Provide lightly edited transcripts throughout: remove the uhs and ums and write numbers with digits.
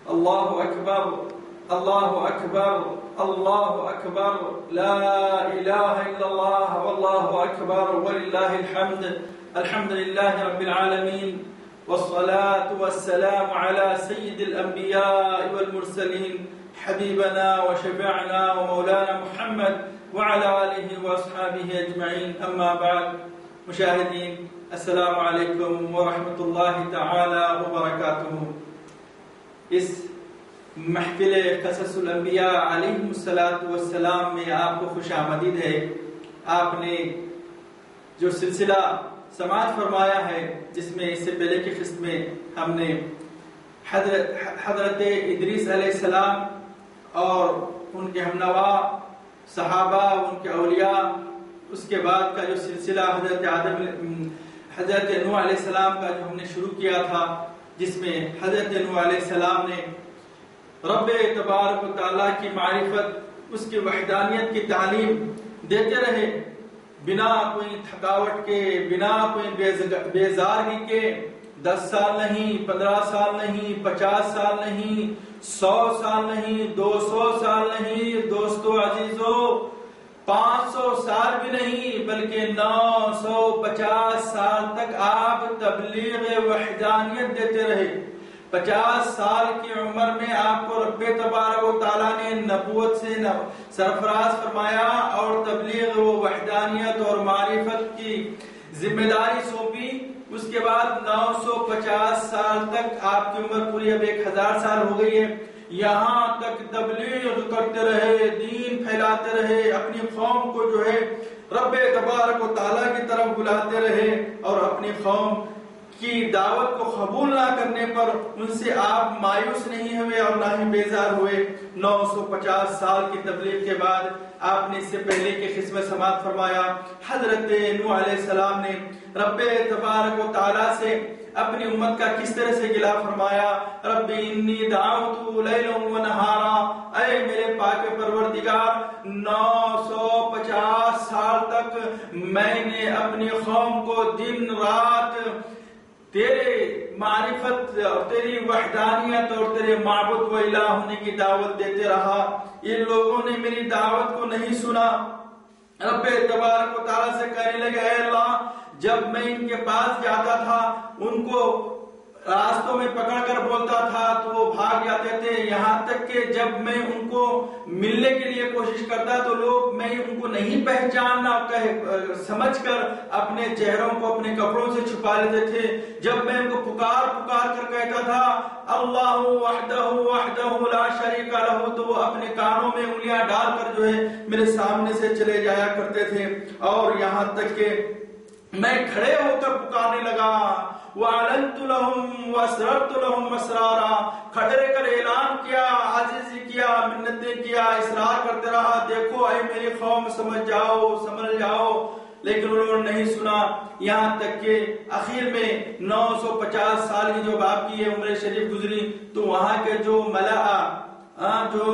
الله أكبر الله أكبر الله أكبر لا إله إلا الله والله أكبر ولله الحمد. الحمد لله رب العالمين والصلاة والسلام على سيد الأنبياء والمرسلين حبيبنا وشفيعنا ومولانا محمد وعلى آله وأصحابه أجمعين. أما بعد. مشاهدين السلام علیکم ورحمۃ اللہ تعالی وبرکاتہ. اس محفل قصص الانبیاء علیہم السلام میں آپ کو خوش آمدید ہے. آپ نے جو سلسلہ سماعت فرمایا ہے جس میں اس سے پہلے کی قسط میں ہم نے حضرت ادریس علیہ السلام اور ان کے ہمنوا صحابہ ان کے اولیاء، اس کے بعد کا جو سلسلہ حضرت نوح علیہ السلام کا جو ہم نے شروع کیا تھا، جس میں حضرت نوح علیہ السلام نے رب تبارک و تعالیٰ کی معرفت، اس کی وحدانیت کی تعلیم دیتے رہے، بنا کوئی تھکاوٹ کے، بنا کوئی بیزارگی کے. 10 سال نہیں، 15 سال نہیں، 50 سال نہیں، 100 سال نہیں، 200 سال نہیں، دوستو عزیزو 500 سال بھی نہیں بلکہ 950 سال تک آپ تبلیغ وحدانیت دیتے رہے. 50 سال کی عمر میں آپ کو رب تبارک و تعالیٰ نے نبوت سے سرفراز فرمایا اور تبلیغ و وحدانیت اور معرفت کی ذمہ داری سونپی. اس کے بعد 950 سال تک آپ کی عمر پوری، اب 1000 سال ہو گئی ہے. یہاں تک تبلیغ کرتے رہے، دین پھیلاتے رہے، اپنی قوم کو جو ہے رب تبارک و تعالیٰ کی طرف بلاتے رہے، اور اپنی قوم کی دعوت کو قبول نہ کرنے پر ان سے آپ مایوس نہیں ہوئے اور نہ ہی بیزار ہوئے. 950 سال کی تبلیغ کے بعد آپ نے اس سے پہلے کی قسط میں سماعت فرمایا حضرت نوح علیہ السلام نے رب تبارک و تعالیٰ سے اپنی امت کا کس طرح سے گلا فرمایا. رب انی دعوت لیلا و نہارا، اے میرے پاک پروردگار 950 سال تک میں نے اپنی قوم کو دن رات تیرے معرفت اور تیری وحدانیت اور تیرے معبود و الہ ہونے کی دعوت دیتے رہا. ان لوگوں نے میری دعوت کو نہیں سنا. رب تبارک و تعالیٰ سے کہنے لگے اے اللہ، جب میں ان کے پاس جاتا تھا ان کو راستوں میں پکڑ کر بولتا تھا تو وہ بھاگ جاتے تھے، یہاں تک کہ جب میں ان کو ملنے کے لیے کوشش کرتا تو لوگ میں ان کو نہیں پہچاننا سمجھ کر اپنے چہروں کو اپنے کپڑوں سے چھپا لیتے تھے. جب میں ان کو پکار کر کہتا تھا اللہ وحدہ وحدہ لا شریک لہ، تو وہ اپنے کانوں میں انگلیاں ڈال کر جو ہے میرے سامنے سے چلے جایا کرتے تھے. اور یہاں تک کہ میں کھڑے ہو کر پکارنے لگا وَأَعْلَنْتُ لَهُمْ وَأَسْرَرْتُ لَهُمْ أَسْرَارًا، کھڑے کر اعلان کیا، عاجزی کیا، منتیں کیا، اصرار کرتے رہا دیکھو اے میری قوم سمجھ جاؤ سمجھ جاؤ، لیکن انہوں نے نہیں سنا. یہاں تک کہ آخر میں 950 سال کی جب آپ کی یہ عمر شریف گزری تو وہاں کے جو ملأ، جو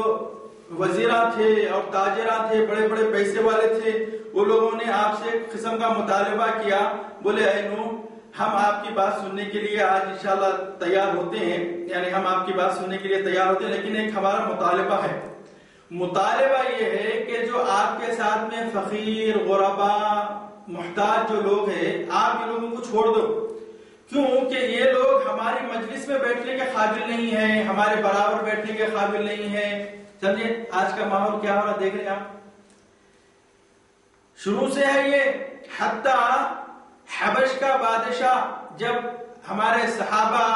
وزیراں تھے اور تاجراں تھے، بڑے بڑے پیسے والے تھے، وہ لوگوں نے آپ سے ایک قسم کا مطالبہ کیا. بولے اے نوح، ہم آپ کی بات سننے کے لیے آج انشاءاللہ تیار ہوتے ہیں، یعنی ہم آپ کی بات سننے کے لیے تیار ہوتے ہیں، لیکن ایک ہمارا مطالبہ ہے. مطالبہ یہ ہے کہ جو آپ کے ساتھ میں فقیر، غرباء، محتاج جو لوگ ہیں، آپ ان لوگوں کو چھوڑ دو. کیوں کہ یہ لوگ ہماری مجلس میں بیٹھنے کے قابل نہیں ہیں، ہمارے برابر بیٹھنے کے قابل نہیں ہیں. سمجھے آج کا ماحول کیا ہو رہا دیکھ رہے ہیں آپ. شروع سے ہے یہ، حتیٰ حبش کا بادشاہ جب ہمارے صحابہ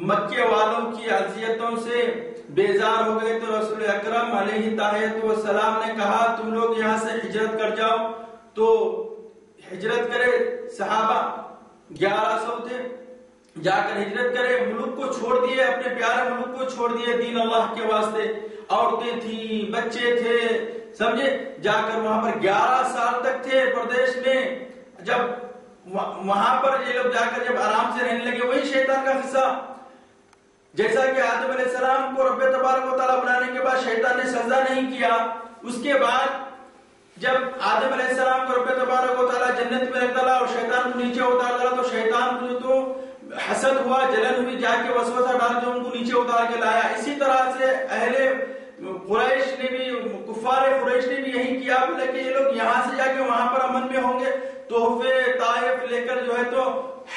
مکے والوں کی اذیتوں سے بیزار ہو گئے تو رسول اکرم علیہ تحیۃ والسلام نے کہا تم لوگ یہاں سے ہجرت کر جاؤ. تو ہجرت کرے صحابہ، 1100 تھے، جا کر ہجرت کرے، ملک کو چھوڑ دیے، اپنے پیارے ملک کو چھوڑ دیے دین اللہ کے واسطے. عورتیں تھیں، بچے تھے، سمجھے، جا کر وہاں پر 11 سال تک تھے پردیش میں. جب وہاں پر یہ لوگ جا کر جب آرام سے رہنے لگے، وہی شیطان کا قصہ. جیسا کہ آدم علیہ السلام کو رب تبارک و تعالیٰ بنانے کے بعد شیطان نے سجدہ نہیں کیا، اس کے بعد جب آدم علیہ السلام کو رب تبارک و تعالیٰ جنت میں رکھ ڈالا اور شیطان کو نیچے اتار ڈالا تو شیطان کو تو حسد ہوا، جلن ہوئی، جا کے وسوسہ ڈال کے ان کو نیچے اتار کے لایا. اسی طرح سے اہل قریش نے بھی، کفار قریش نے بھی یہی کیا، بولے کہ یہ لوگ یہاں سے جا کے وہاں پر امن میں ہوں گے. تحفے طائف لے کر جو ہے تو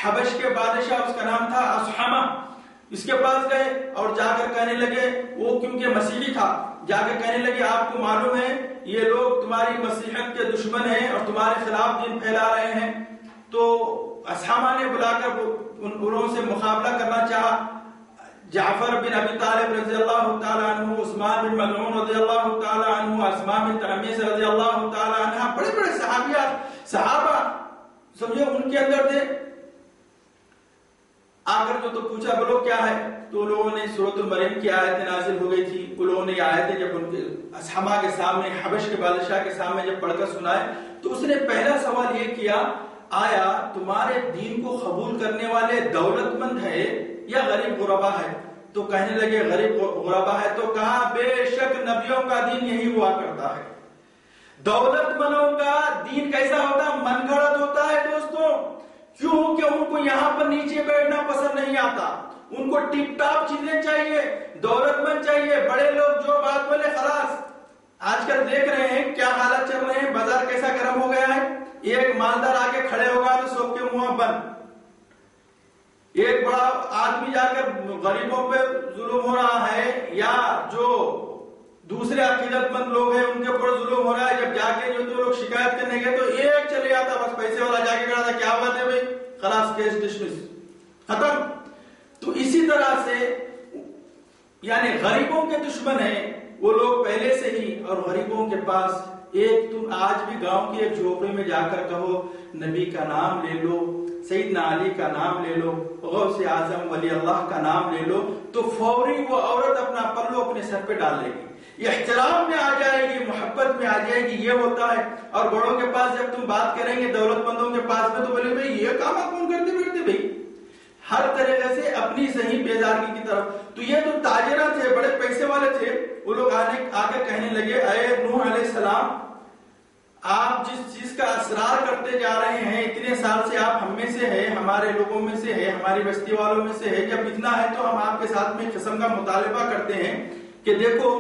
حبش کے بادشاہ، اس کا نام تھا اصحمہ، اس کے پاس گئے اور جا کر کہنے لگے، وہ کیونکہ مسیحی تھا، جا کے کہنے لگے آپ کو معلوم ہے یہ لوگ تمہاری مسیحیت کے دشمن ہیں اور تمہارے خلاف دین پھیلا رہے ہیں. تو اصحمہ نے بلا کر ان لوگوں سے مقابلہ کرنا چاہا. جعفر بن ابی طالب رضی اللہ تعالی عنہ، عثمان بن مظعون رضی اللہ تعالی عنہ، اسماء بنت عمیس رضی اللہ تعالی عنہ، بڑے بڑے صحابہ سمجھو ان کے اندر تھے. آ کر تو پوچھا بولو کیا ہے؟ تو لوگوں نے سورۃ المریم کی آیت نازل ہو گئی تھی. ان لوگوں نے یہ آیتیں جب ان کے اصحمہ کے سامنے، حبش کے بادشاہ کے سامنے جب پڑھ کر سنائے تو اس نے پہلا سوال یہ کیا، آیا تمہارے دین کو قبول کرنے والے دولت مند ہے یا غریب غربا ہے؟ تو کہنے لگے غریب غربا ہے. تو کہا بے شک نبیوں کا دین یہی ہوا کرتا ہے. دولت مندوں کا دین کیسا ہوتا ہے؟ من گھڑت ہوتا ہے دوستوں. کیوں کہ ان کو یہاں پر نیچے بیٹھنا پسند نہیں آتا، ان کو ٹپ ٹاپ چیزیں چاہیے، دولت مند چاہیے، بڑے لوگ جو بات بولے خلاص. آج کل دیکھ رہے ہیں کیا حالت چل رہے ہیں، بازار کیسا گرم ہو گیا ہے. ایک مالدار آ کے کھڑے ہوگا تو سب کے منہ بند. ایک بڑا آدمی جا کر غریبوں پہ ظلم ہو رہا ہے، یا جو دوسرے عقیدت مند لوگ ہیں ان کے اوپر ظلم ہو رہا ہے، جب جا کے جو لوگ شکایت کرنے گئے تو ایک چلے آتا، بس پیسے والا جا کے کہا تھا کیا بات ہے بھائی، خلاص کیس ڈسمس، ختم. تو اسی طرح سے یعنی غریبوں کے دشمن ہیں وہ لوگ پہلے سے ہی. اور غریبوں کے پاس ایک تم آج بھی گاؤں کی ایک جھوپڑی میں جا کر کہو نبی کا نام لے لو، سیدنا علی کا نام لے لو، غوث اعظم ولی اللہ کا نام لے لو، تو فوری وہ عورت اپنا پلو اپنے سر پہ ڈال لے گی، یہ احترام میں آ جائے گی، محبت میں آ جائے گی. یہ ہوتا ہے. اور بڑوں کے پاس جب تم بات کریں گے دولت مندوں کے پاس میں تو بولے بھائی یہ کام کون کرتے بیٹھتے بھائی، ہر طریقے سے اپنی صحیح بیزارگی کی طرف. تو یہ تو تاجرہ تھے، بڑے پیسے والے تھے، وہ لوگ آ کے کہنے لگے اے نوح علیہ السلام، آپ جس چیز کا اصرار کرتے جا رہے ہیں، اتنے سال سے آپ ہم میں سے ہیں، ہمارے لوگوں میں سے ہے، ہماری بستی والوں میں سے ہے، جب اتنا ہے تو ہم آپ کے ساتھ میں قسم کا مطالبہ کرتے ہیں کہ دیکھو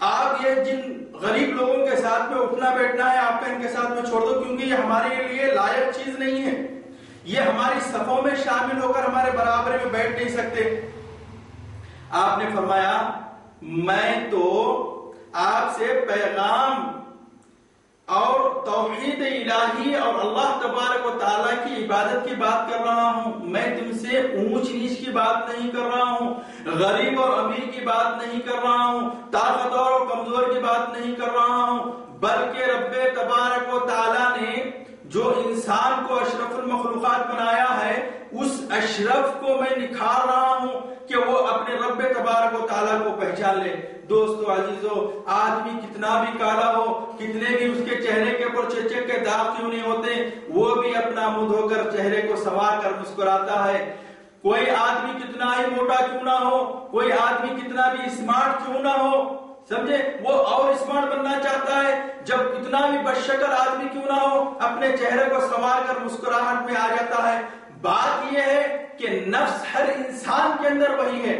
آپ یہ جن غریب لوگوں کے ساتھ میں اٹھنا بیٹھنا ہے آپ کا ان کے ساتھ میں چھوڑ دو، کیونکہ یہ ہمارے لیے لائق چیز نہیں ہے، یہ ہماری صفوں میں شامل ہو کر ہمارے برابر میں بیٹھ نہیں سکتے. آپ نے فرمایا میں تو آپ سے پیغام اور توحید الہی اور اللہ تبارک و تعالیٰ کی عبادت کی بات کر رہا ہوں، میں تم سے اونچ نیچ کی بات نہیں کر رہا ہوں، غریب اور امیر کی بات نہیں کر رہا ہوں، طاقتور اور کمزور کی بات نہیں کر رہا ہوں، بلکہ رب تبارک و تعالیٰ نے جو انسان کو اشرف المخلوقات بنایا ہے اس اشرف کو میں نکھار رہا ہوں کہ وہ اپنے رب تبارک و تعالیٰ کو پہچان لے. دوستو عزیزو، آدمی کتنا بھی کالا ہو، کتنے بھی اس کے چہرے کے اوپر چچک کے داغ کیوں نہیں ہوتے، وہ بھی اپنا منہ دھو کر چہرے کو سنوار کر مسکراتا ہے. کوئی آدمی کتنا ہی موٹا کیوں نہ ہو، کوئی آدمی کتنا بھی اسمارٹ کیوں نہ ہو، سمجھے، وہ اور اسمارٹ بننا چاہتا ہے. جب کتنا بھی بدشکل آدمی کیوں نہ ہو اپنے چہرے کو سنوار کر مسکراہٹ میں آ جاتا ہے. بات یہ ہے کہ نفس ہر انسان کے اندر وہی ہے.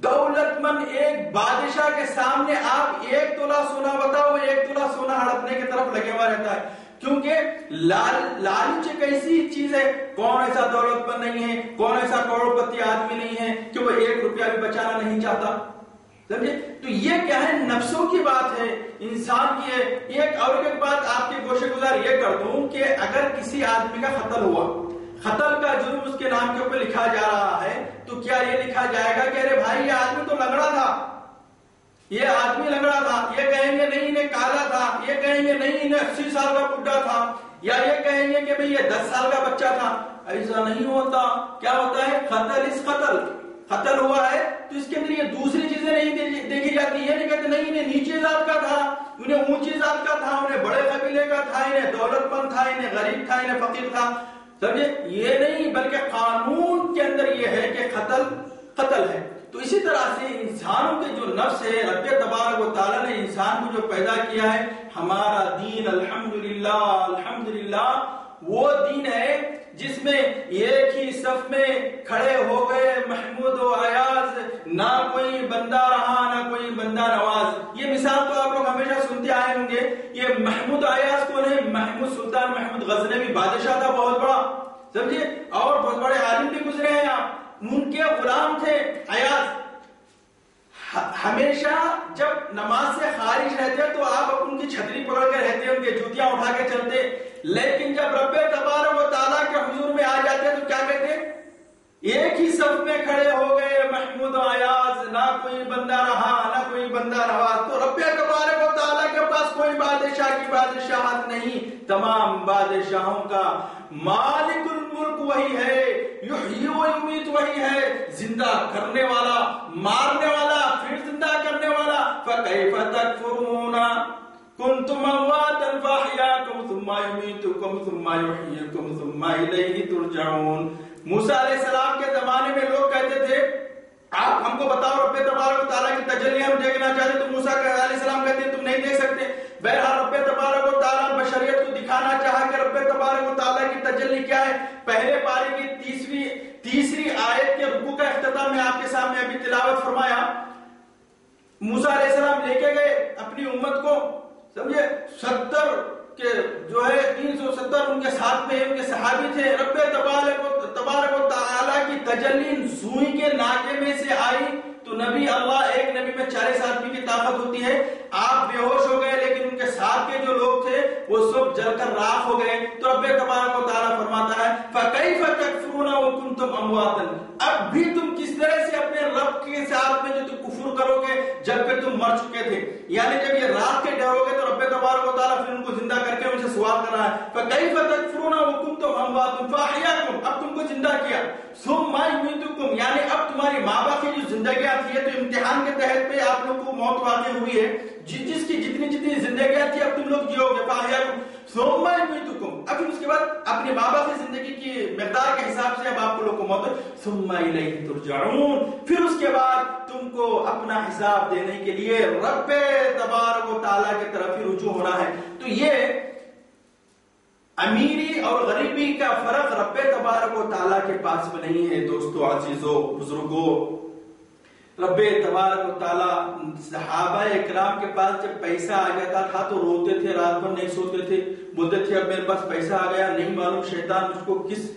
دولت مند ایک بادشاہ کے سامنے آپ 1 تولہ سونا بتاؤ، 1 تولہ سونا ہڑپنے کی طرف لگے ہوا رہتا ہے، کیونکہ لالچ ایک ایسی چیز ہے. کون ایسا دولت مند نہیں ہے، کون ایسا کروڑ پتی آدمی نہیں ہے کہ وہ 1 روپیہ بھی بچانا نہیں چاہتا، سمجھے. تو یہ کیا ہے، نفسوں کی بات ہے، انسان کی ہے. ایک اور ایک بات آپ کے گوشے گزار یہ کر دوں کہ اگر کسی آدمی کا قتل ہوا، قتل کا جرم اس کے نام کے اوپر لکھا جا رہا ہے، تو کیا یہ لکھا جائے گا کہ ارے بھائی یہ آدمی تو لنگڑا تھا، یہ آدمی لنگڑا تھا، یہ کہیں گے نہیں انہیں کالا تھا، یہ کہیں گے نہیں انہیں 80 سال کا بڈھا تھا، یا یہ کہیں گے کہ بھئی یہ 10 سال کا بچہ تھا. ایسا نہیں ہوتا. کیا ہوتا ہے، قتل ہوا ہے تو اس کے اندر یہ دوسری چیزیں نہیں دیکھی جاتی ہے. نہیں کہتے نہیں انہیں نیچے ذات کا تھا، انہیں اونچی ذات کا تھا، انہیں بڑے قبیلے کا تھا، انہیں دولت مند تھا، انہیں غریب تھا، انہیں فقیر تھا، سمجھے. یہ نہیں، بلکہ قانون کے اندر یہ ہے کہ قتل ہے. تو اسی طرح سے انسانوں کے جو نفس ہے، رب تبارک و تعالیٰ نے انسان کو جو پیدا کیا ہے، ہمارا دین الحمدللہ وہ دین ہے جس میں ایک ہی صف میں کھڑے ہو گئے محمود و ایاز، نہ کوئی بندہ رہا نہ کوئی بندہ نواز۔ یہ مثال تو آپ لوگ ہمیشہ سنتے آئے ہوں گے۔ یہ محمود ایاز کون ہے؟ محمود سلطان محمود غزنوی بادشاہ تھا بہت بڑا، سمجھے، اور بہت بڑے عالم بھی گزرے ہیں آپ، ان کے غلام تھے ایاز۔ ہمیشہ جب نماز سے خارج رہتے تو آپ ان کی چھتری پکڑ کے رہتے، ان کے جوتیاں اٹھا کے چلتے، لیکن جب رب تبارک و تعالیٰ کے حضور میں آ جاتے تو کیا کہتے؟ ایک ہی صف میں کھڑے ہو گئے محمود و ایاز، نہ کوئی بندہ رہا نہ کوئی بندہ نواز۔ تو رب تبارک و تعالیٰ کے پاس کوئی بادشاہ کی بادشاہت نہیں، تمام بادشاہوں کا مالک الملک وہی ہے، یحیی و یمیت وہی ہے، زندہ کرنے والا، مارنے والا، پھر زندہ کرنے والا۔ فَكَيْفَ تَكْفُرُونَ كُنْتُمْ أَمْوَاتًا فَأَحْيَاكُمْ ثُمَّ يُمِيتُكُمْ ثُمَّ يُحْيِيكُمْ ثُمَّ إِلَيْهِ تُرْجَعُونَ۔ موسیٰ علیہ السلام کے زمانے میں لوگ کہتے تھے آپ ہم کو بتاؤ رب تبارک و تعالیٰ کی تجلی ہم دیکھنا چاہتے، تو موسیٰ علیہ السلام کہتے ہیں تم نہیں دیکھ سکتے۔ بہرحال رب تبارک و تعالیٰ بشریت کو دکھانا چاہا کہ رب تبارک و تعالیٰ کی تجلی کیا ہے۔ پہلے پارے کی تیسری آیت کے رکوع کا اختتام میں آپ کے سامنے ابھی تلاوت فرمایا۔ موسیٰ علیہ السلام لے کے گئے اپنی امت کو، سمجھے، 70 کے جو ہے 370 ان کے ساتھ میں ان کے صحابی تھے۔ رب تبارک و تعالیٰ کی تجلی سوئی کے ناکے میں سے آئی تو نبی اللہ، ایک نبی میں 40 آدمی کی طاقت ہوتی ہے، آپ بے ہوش ہو گئے، لیکن ان کے ساتھ کے جو لوگ تھے وہ سب جل کر راکھ ہو گئے۔ تو رب تبارک و تعالیٰ فرماتا ہے فَكَيْفَ تَكْفُرُونَ وَكُنْتُمْ أَمْوَاتًا، اب بھی تم کس طرح سے اپنے رب کے ساتھ میں جو تم کفر کرو گے جب کہ تم مر چکے تھے، یعنی جب یہ رات کے ڈرو گے تو رب تبارک و تعالیٰ پھر ان کو زندہ کر کے ان سے سوال کر رہا ہے فَكَيْفَ تَكْفُرُونَ وَكُنْتُمْ أَمْوَاتًا فَأَحْيَاكُمْ، اب تم کو زندہ کیا، ثُمَّ يُمِيتُكُمْ، یعنی اب تمہاری ماں باپ کی جو زندگیاں تھی تو امتحان کے تحت پہ آپ لوگ کو موت واقع ہوئی ہے، جس کی جتنی زندگیاں تھی اب تم لوگ جیو گے، فَأَحْيَاكُمْ ثُمَّ يُمِيتُكُمْ، اب اس کے بعد اپنے ماں باپ کی زندگی کی مقدار کے حساب سے اب آپ لوگ کو موت، ثُمَّ إِلَيْهِ تُرْجَعُونَ، پھر اس کے بعد تم کو اپنا حساب دینے کے لیے رب تبارک و تعالیٰ کی طرف ہی رجوع ہونا ہے۔ تو یہ امیری اور غریبی کا فرق رب تبارک و تعالیٰ کے پاس میں نہیں ہے۔ دوستو عزیزو بزرگو، رب تبارک و تعالیٰ صحابہ اکرام کے پاس جب پیسہ آ جاتا تھا تو روتے تھے، رات بھر نہیں سوتے تھے، بولتے تھے اب میرے پاس پیسہ آ گیا، نہیں معلوم شیطان مجھ کو کس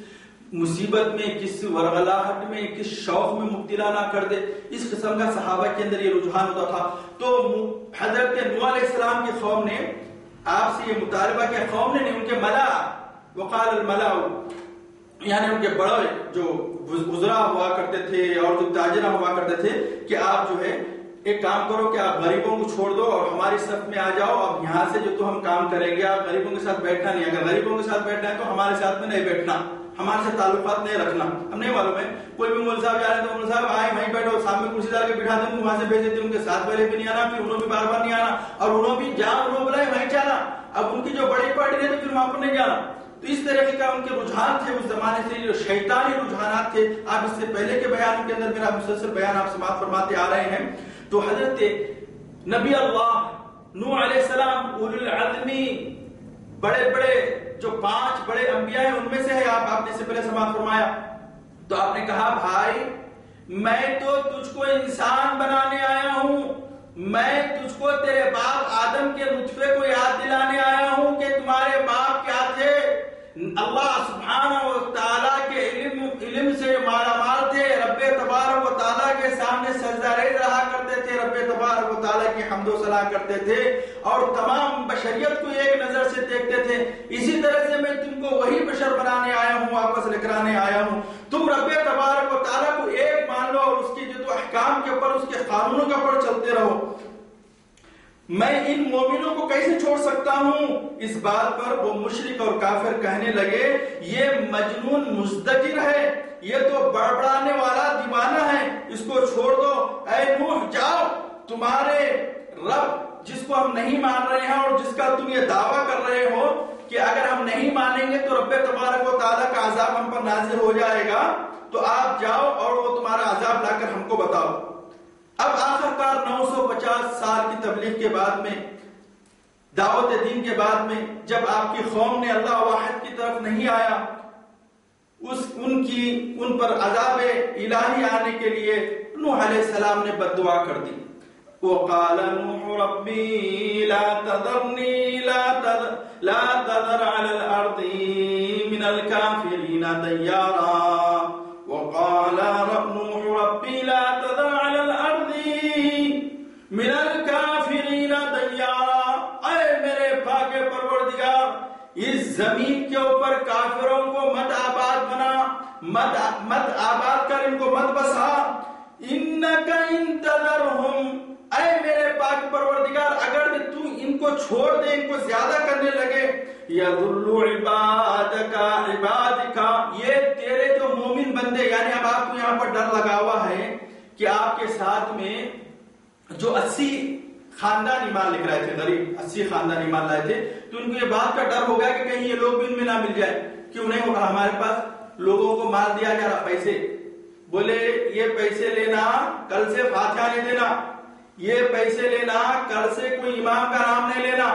مصیبت میں، کس ورغلاہٹ میں، کس شوق میں مبتلا نہ کر دے۔ اس قسم کا صحابہ کے اندر یہ رجحان ہوتا تھا۔ تو حضرت نوح علیہ السلام کی قوم نے آپ سے یہ مطالبہ کیا، قوم نے نہیں، ان کے ملا، وقال الملا، یعنی ان کے بڑے جو وزراء ہوا کرتے تھے اور جو تاجرہ ہوا کرتے تھے کہ آپ جو ہے ایک کام کرو کہ آپ غریبوں کو چھوڑ دو اور ہماری صف میں آ جاؤ، اب یہاں سے جو تو ہم کام کریں گے، آپ غریبوں کے ساتھ بیٹھنا نہیں، اگر غریبوں کے ساتھ بیٹھنا ہے تو ہمارے ساتھ میں نہیں بیٹھنا، ہمارے سے تعلقات نہیں رکھنا۔ ہم نہیں معلوم ہے کوئی بھی مول صاحب جا رہے ہیں تو مول صاحب آئے وہیں بیٹھو، سامنے کرسی ڈال کے بٹھا دیں، وہاں سے بھیج دیتے، ان کے ساتھ والے بھی نہیں آنا، پھر انہوں بھی بار بار نہیں آنا، اور انہوں بھی جہاں انہوں بلائے وہیں جانا، اب ان کی جو بڑی پارٹی ہے تو پھر وہاں پر نہیں جانا۔ تو اس طریقے کا ان کے رجحان تھے اس زمانے سے، جو شیطانی رجحانات تھے۔ آپ اس سے پہلے کے بیان کے اندر میرا مسلسل بیان آپ سماعت فرماتے آ رہے ہیں۔ تو حضرت نبی اللہ نوح علیہ السلام اولو العزمی، بڑے بڑے جو 5 بڑے انبیاء ہیں ان میں سے ہے، آپ نے اس سے پہلے سماعت فرمایا۔ تو آپ نے کہا بھائی میں تو تجھ کو انسان بنانے آیا ہوں، میں تجھ کو تیرے باپ آدم کے نطفے کو یاد دلانے آیا ہوں کہ تمہارے باپ کیا تھے، اللہ سبحانہ و تعالیٰ کے علم سے مالا مال تھے، رب تبارک و تعالیٰ کے سامنے سجدہ ریز رہا کرتے تھے، رب تبارک و تعالیٰ کی حمد و ثنا کرتے تھے اور تمام بشریت کو ایک نظر سے دیکھتے تھے۔ اسی طرح سے میں تم کو وہی بشر بنانے آیا ہوں، واپس لے کر آنے آیا ہوں۔ تم رب تبارک و تعالیٰ کو ایک مان لو اور اس کی جو احکام کے اوپر، اس کے قانونوں کے اوپر چلتے رہو۔ میں ان مومنوں کو کیسے چھوڑ سکتا ہوں؟ اس بات پر وہ مشرک اور کافر کہنے لگے یہ مجنون مزدجر ہے، یہ تو بڑبڑانے والا دیوانہ ہے، اس کو چھوڑ دو۔ اے نوح جاؤ، تمہارے رب جس کو ہم نہیں مان رہے ہیں اور جس کا تم یہ دعویٰ کر رہے ہو کہ اگر ہم نہیں مانیں گے تو رب تبارک و تعالیٰ کا عذاب ہم پر نازل ہو جائے گا، تو آپ جاؤ اور وہ تمہارا عذاب لا کر ہم کو بتاؤ۔ اب آخرکار 950 سال کی تبلیغ کے بعد میں، دعوت دین کے بعد میں، جب آپ کی قوم نے اللہ واحد کی طرف نہیں آیا ان پر عذاب الہی آنے کے لیے نوح علیہ السلام نے بد دعا کر دی. وقال نوح ربی لا تذرنی لا تذر علی الارض من الكافرین دیارا. وقال نوح ربی لا تذر علی الارض من الكافرین دیارا. اے میرے پاک پروردگار، اس زمین کے اوپر کافروں کو مت آباد بنا، مت آباد کر، ان کو مت بسا. انک ان تذرہم، اے میرے پاک پروردگار اگر تو ان کو چھوڑ دے، ان کو زیادہ کرنے لگے، یضلوا عبادک، یہ تیرے جو مومن بندے، یعنی اب آپ کو یہاں پر ڈر لگا ہوا ہے کہ آپ کے ساتھ میں جو 80 خاندان ایمان لکھ رہے تھے، غریب 80 خاندان ایمان لائے تھے، تو ان کو یہ بات کا ڈر ہوگا کہ کہیں یہ لوگ بھی ان میں نہ مل جائے. کیوں نہیں ہوگا؟ ہمارے پاس لوگوں کو مال دیا جا رہا، پیسے، بولے یہ پیسے لینا کل سے فاتحہ نہیں دینا، یہ پیسے لینا کل سے کوئی امام کا نام نہیں لینا،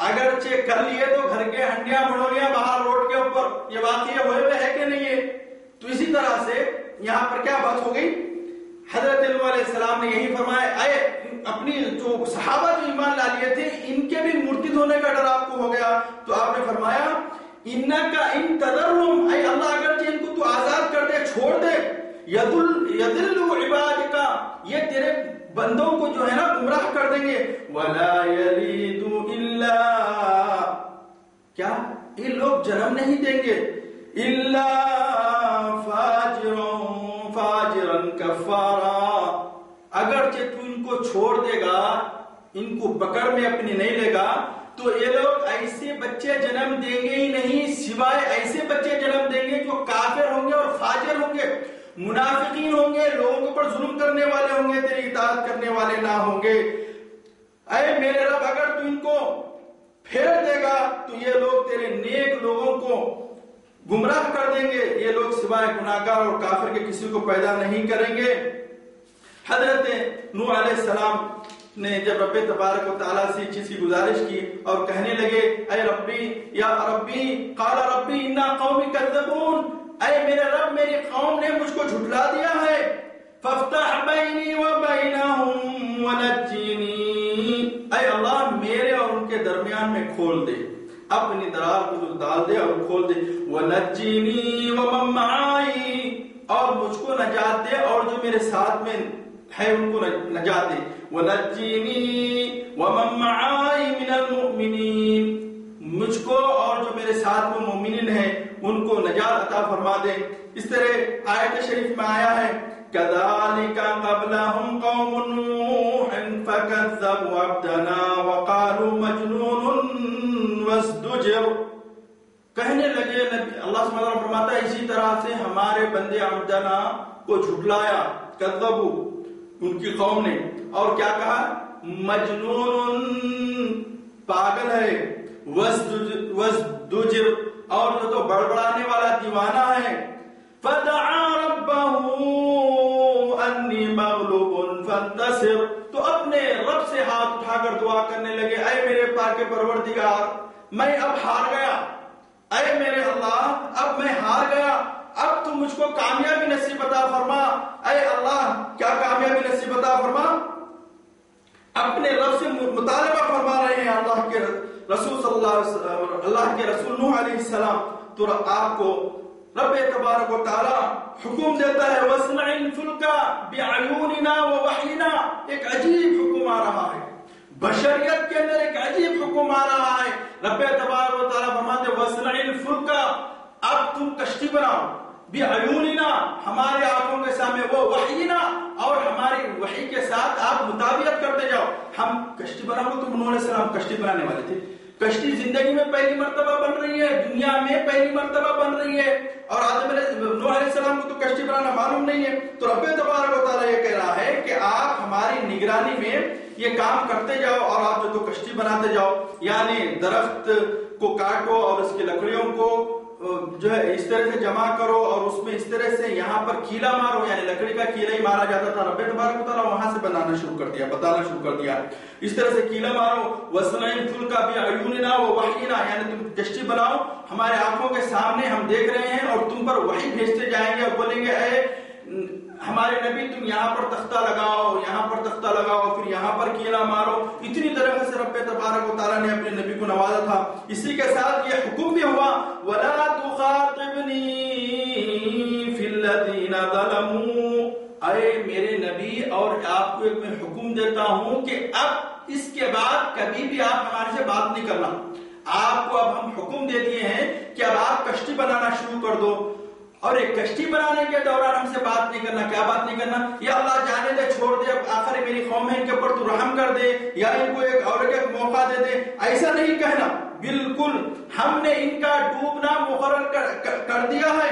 اگر چیک کر لیے تو گھر کے ہنڈیاں بڑولیاں باہر روڈ کے اوپر. یہ واقعہ ہوئے ہے کہ نہیں ہے؟ تو اسی طرح سے یہاں پر کیا بات ہو گئی؟ حضرت نوح علیہ السلام نے یہی فرمایا، اے اپنی جو صحابہ جو ایمان لا لیے تھے ان کے بھی مرتد ہونے کا ڈر آپ کو ہو گیا، تو آپ نے فرمایا انکا ان تذرہم، اے اللہ اگرچہ ان کو تو آزاد کر دے، چھوڑ دے، یضلوا عبادک، یہ تیرے بندوں کو جو ہے نا گمراہ کر دیں گے. ولا یلدوا الا، کیا یہ لوگ جنم نہیں دیں گے، الا فاجرا کفارا، اگرچہ تو ان کو چھوڑ دے گا، ان کو پکڑ میں اپنی نہیں لے گا، تو یہ لوگ ایسے بچے جنم دیں گے ہی نہیں، سوائے ایسے بچے جنم دیں گے جو کافر ہوں گے اور فاجر ہوں گے، منافقین ہوں گے، لوگوں کے اوپر ظلم کرنے والے ہوں گے، تیری اطاعت کرنے والے نہ ہوں گے. اے میرے رب اگر تو ان کو پھیر دے گا تو یہ لوگ تیرے نیک لوگوں کو گمراہ کر دیں گے، یہ لوگ سوائے گناہگار اور کافر کے کسی کو پیدا نہیں کریں گے. حضرت نوح علیہ السلام نے جب رب تبارک و تعالیٰ سے چیز کی گزارش کی اور کہنے لگے اے ربی یا ربی، قال ربی انا قومی کذبون، اے میرے رب میری قوم نے مجھ کو جھٹلا دیا ہے، فافتح بینی و بینہم ونجینی، اے اللہ میرے اور ان کے درمیان میں کھول دے، اپنی درار کو ڈال دے اور کھول دے، ونجینی ومن معائی، اور مجھ کو نجات دے اور جو میرے ساتھ میں ہے ان کو نجات دے، ونجینی ومن معائی من المؤمنین، مجھ کو اور جو میرے ساتھ میں مومنین ہیں ان کو نجات عطا فرما دے. اس طرح آیت شریف میں آیا ہے كذلك قبلهم قوم نوح فكذبوا عبدنا وقالوا مجنون وازدجر، کہنے لگے اللہ سبحانہ وتعالیٰ فرماتا ہے اسی طرح سے ہمارے بندے عبدنا کو جھٹلایا، کذبوا ان کی قوم نے، اور کیا کہا؟ مجنون پاگل ہے، وازدجر اور جو تو بڑبڑانے والا دیوانہ ہے. فدعا ربه انی مغلوب فانتصر، تو اپنے رب سے ہاتھ اٹھا کر دعا کرنے لگے اے میرے پاک پروردگار میں اب ہار گیا، اے میرے اللہ اب میں ہار گیا، اب تو مجھ کو کامیابی نصیب عطا فرما. اے اللہ کیا کامیابی نصیب عطا فرما؟ اپنے رب سے مطالبہ فرما رہے ہیں اللہ کے رسول صلی اللہ کے رسول نوح علیہ السلام. تو آپ کو رب تبارک و تعالی حکم دیتا ہے وَاصْنَعِ الْفُلْكَ بِأَعْيُنِنَا وَوَحْيِنَا، ایک عجیب حکم آ رہا ہے، بشریت کے اندر ایک عجیب حکم آ رہا ہے. رب تبارک و تعالی فرماتے ہیں وَاصْنَعِ الْفُلْكَ، اب تم کشتی بناؤ، بِأَعْيُنِنَا ہمارے آنکھوں کے سامنے، وہ وحینا اور ہماری وحی کے ساتھ آپ مطابقت کرتے جاؤ. ہم کشتی بناؤ گے، تو نوح علیہ السلام کشتی بنانے والے تھے. کشتی زندگی میں پہلی مرتبہ بن رہی ہے، دنیا میں پہلی مرتبہ بن رہی ہے، اور نوح علیہ السلام کو تو کشتی بنانا معلوم نہیں ہے. تو رب تبارک و تعالیٰ یہ کہہ رہا ہے کہ آپ ہماری نگرانی میں یہ کام کرتے جاؤ اور آپ جو تو کشتی بناتے جاؤ، یعنی درخت کو کاٹو اور اس کی لکڑیوں کو جو ہے اس طرح سے جمع کرو اور اس میں اس طرح سے یہاں پر کیلا مارو، یعنی لکڑی کا کیلا ہی مارا جاتا تھا. رب تبارک و تعالیٰ وہاں سے بتانا شروع کر دیا اس طرح سے کیلا مارو. وَاصْنَعِ الْفُلْكَ بِأَعْيُنِنَا وَوَحْيِنَا، یعنی تم کشتی بناؤ ہمارے آنکھوں کے سامنے، ہم دیکھ رہے ہیں اور تم پر وحی بھیجتے جائیں گے اور بولیں گے اے ہمارے نبی تم یہاں پر تختہ لگاؤ، یہاں پر تختہ لگاؤ، پھر یہاں پر کیلا مارو. اتنی طرح سے رب تبارک و تعالیٰ نے اپنے نبی کو نوازا تھا. اسی کے ساتھ یہ حکم بھی ہوا وَلَا تُخَاطِبْنِي فِي الَّذِينَ ظَلَمُوا، اے میرے نبی اور آپ کو ایک میں حکم دیتا ہوں کہ اب اس کے بعد کبھی بھی آپ ہمارے سے بات نہیں کرنا. آپ کو اب ہم حکم دے دیے ہیں کہ اب آپ کشتی بنانا شروع کر دو، اور ایک کشتی بنانے کے دوران ہم سے بات نہیں کرنا. کیا بات نہیں کرنا؟ یا اللہ جانے دے، چھوڑ دے، اب آخر میری قوم ہے ان کے اوپر تو رحم کر دے، یا ان کو ایک اور ایک موقع دے دے، ایسا نہیں کہنا. بالکل ہم نے ان کا ڈوبنا مقرر کر دیا ہے،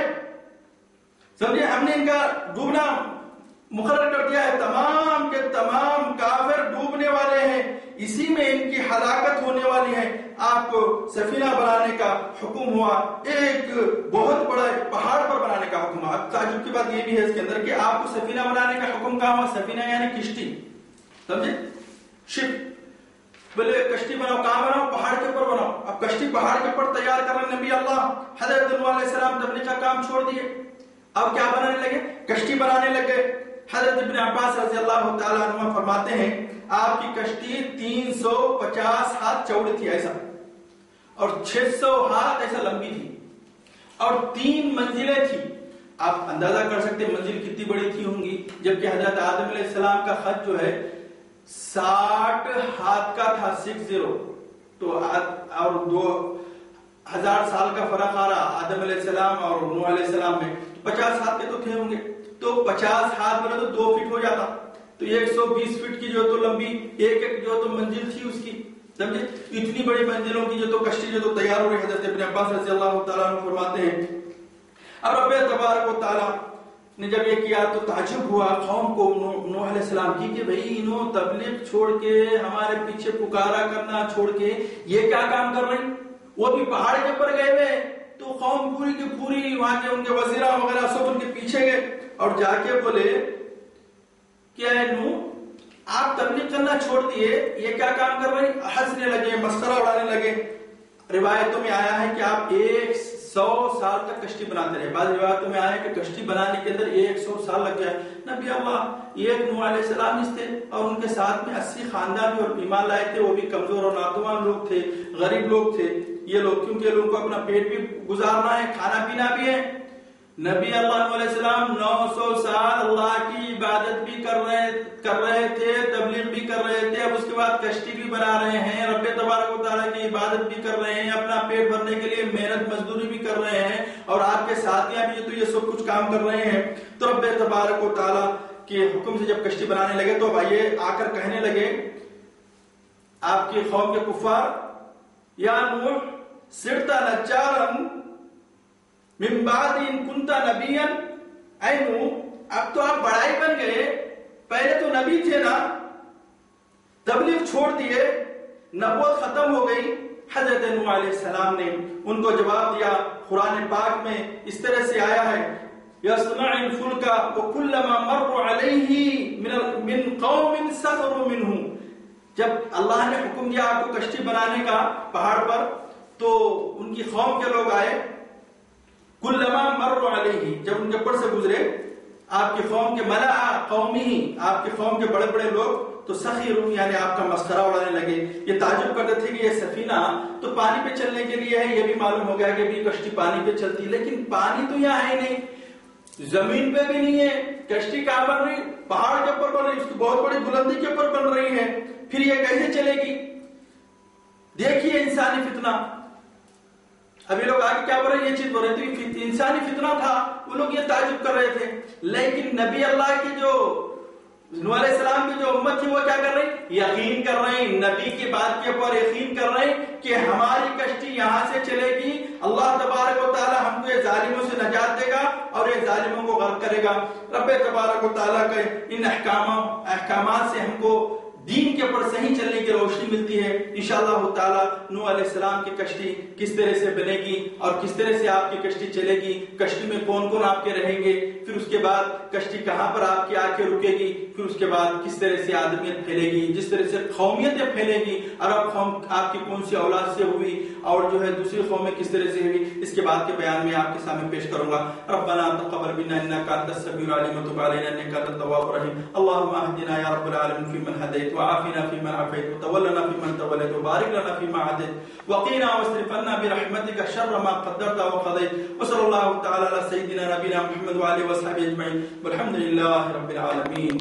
سمجھے، ہم نے ان کا ڈوبنا مقرر کر دیا ہے. تمام کے تمام کافر ڈوبنے والے ہیں، اسی میں ان کی ہلاکت ہونے والی ہے. آپ کو سفینہ بنانے کا حکم ہوا، ایک بہت بڑا پہاڑ پر بنانے کا حکم ہوا. تعجب کی بات یہ بھی ہے اس کے اندر کہ آپ کو سفینہ بنانے کا حکم کہاں ہوا؟ سفینہ یعنی کشتی، سمجھے، شپ. بولے کشتی بناؤ، کہاں بناؤ؟ پہاڑ کے اوپر بناؤ. اب کشتی پہاڑ کے اوپر تیار کر رہے نبی اللہ حضرت نوح علیہ السلام تبلیغ کا کام چھوڑ دیے، اب کیا بنانے لگے؟ کشتی بنانے لگے. حضرت ابن عباس رضی اللہ تعالیٰ عنہ فرماتے ہیں آپ کی کشتی 350 ہاتھ چوڑی تھی ایسا، اور 600 ہاتھ ایسا لمبی تھی، اور 3 منزلیں تھی. آپ اندازہ کر سکتے منزل کتنی بڑی تھی ہوں گی، جبکہ حضرت آدم علیہ السلام کا خط جو ہے 60 ہاتھ کا تھا، 60، تو اور 2000 سال کا فرق آ رہا آدم علیہ السلام اور نوح علیہ السلام میں، 50 ہاتھ کے تو تھے ہوں گے. تو 50 ہاتھ بولے تو 2 فٹ ہو جاتا، تو 120 فٹ کی جو تو لمبی ایک جو تو منزل تھی اس کی، سمجھے. اتنی بڑی منزلوں کی جو تو کشتی جو تو تیار ہو رہی. حضرت ابن عباس رضی اللہ تعالیٰ عنہ فرماتے ہیں اب رب تبارک و تعالیٰ نے جب یہ کیا تو تعجب ہوا قوم کو نوح علیہ السلام کی کہ بھئی انہوں تبلیغ چھوڑ کے ہمارے پیچھے پکارا کرنا چھوڑ کے یہ کیا کام کر رہے ہیں، وہ بھی پہاڑ کے اوپر گئے ہوئے. تو قوم پوری کی پوری وہاں کے ان کے وزیران وغیرہ سب ان کے پیچھے گئے اور جا کے بولے کہ اے نوح آپ تبلیغ کرنا چھوڑ دیے، یہ کیا کام کر رہے ہیں؟ ہنسنے لگے، مسخرہ اڑانے لگے. روایتوں میں آیا ہے کہ آپ 100 سال تک کشتی بناتے رہے. بعض روایتوں میں آیا ہے کہ کشتی بنانے کے اندر 100 سال لگ گیا. نبی اللہ ایک نوح علیہ السلام تھے اور ان کے ساتھ میں 80 خاندان بھی اور ایمان لائے تھے، وہ بھی کمزور اور ناتوان لوگ تھے، غریب لوگ تھے یہ لوگ، کیونکہ لوگوں کو اپنا پیٹ بھی گزارنا ہے، کھانا پینا بھی ہے. نبی اللہ علیہ السلام 900 سال اللہ کی عبادت بھی کر رہے تھے، تبلیغ بھی کر رہے تھے، اب اس کے بعد کشتی بھی بنا رہے ہیں، رب تبارک و تعالیٰ کی عبادت بھی کر رہے ہیں، اپنا پیٹ بھرنے کے لیے محنت مزدوری بھی کر رہے ہیں، اور آپ کے ساتھیاں بھی تو یہ سب کچھ کام کر رہے ہیں. تو رب تبارک و تعالیٰ کے حکم سے جب کشتی بنانے لگے تو بھائی آ کر کہنے لگے آپ کی قوم کے کفار، یا نوح صرت نجارا من بعد ان کنت نبیا، اے نوح اب تو آپ بڑائی بن گئے، پہلے تو نبی تھے نا، تبلیغ چھوڑ دیے، نبوت ختم ہو گئی. حضرت نوح علیہ السلام نے ان کو جواب دیا. قرآن پاک میں اس طرح سے آیا ہے یصنع الفلک وکلما مر علیہ من قوم سخروا منہ. جب اللہ نے حکم دیا آپ کو کشتی بنانے کا پہاڑ پر، تو ان کی قوم کے لوگ آئے، کلما مر علیہ، جب ان کے اوپر سے گزرے آپ کی قوم کے ملأ قومی، آپ کی قوم کے بڑے بڑے لوگ، تو سخروا یعنی آپ کا مسخرہ اڑانے لگے. یہ تعجب کرتے تھے کہ یہ سفینہ تو پانی پہ چلنے کے لیے ہے، یہ بھی معلوم ہو گیا کہ بھی کشتی پانی پہ چلتی، لیکن پانی تو یہاں ہے نہیں، زمین پہ بھی نہیں ہے، کشتی کہاں بن رہی؟ پہاڑ کے اوپر بن رہی، اس کی بہت بڑی بلندی کے اوپر بن رہی ہے، پھر یہ کیسے چلے گی؟ دیکھیے انسانی فتنہ. ابھی لوگ آگے کیا بول رہے ہیں؟ یہ چیز بول رہے تھے انسانی فتنہ تھا، وہ لوگ یہ تعجب کر رہے تھے. لیکن نبی اللہ کی جو نوح علیہ السلام کی جو امت تھی وہ کیا کر رہی؟ یقین کر رہے ہیں، نبی کی بات کے اوپر یقین کر رہے ہیں کہ ہماری کشتی یہاں سے چلے گی، اللہ تبارک و تعالی ہم کو یہ ظالموں سے نجات دے گا اور یہ ظالموں کو غرق کرے گا. رب تبارک و تعالی کے ان احکامات سے ہم کو دین کے اوپر صحیح چلنے کی روشنی ملتی ہے۔ انشاءاللہ تعالی نوح علیہ السلام کی کشتی کس طرح سے بنے گی اور کس طرح سے آپ کی کشتی چلے گی، کشتی میں کون کون آپ کے رہیں گے، پھر اس کے بعد کشتی کہاں پر آپ کی آ کے رکے گی، پھر اس کے بعد کس طرح سے آدمیت پھیلے گی، جس طرح سے قومیتیں پھیلے گی، عرب قوم آپ کی کون سی اولاد سے ہوئی اور جو ہے دوسری قومیں کس طرح سے ہوئی، اس کے بعد کے بیان میں آپ کے سامنے پیش کروں گا۔ ربنا تقبل منا انك انت السميع العليم وتب علينا انك انت التواب الرحيم، اللهم اهدنا يا رب العالمين فيمن هديت وعافنا فيمن عافيت وتولنا فيمن توليت وبارك لنا فيما عاديت وقنا واصرف عنا برحمتك شر ما قدرت وقضيت، وصلى الله تعالى على سيدنا نبينا محمد وعلى اله وصحبه اجمعين، والحمد لله رب العالمين۔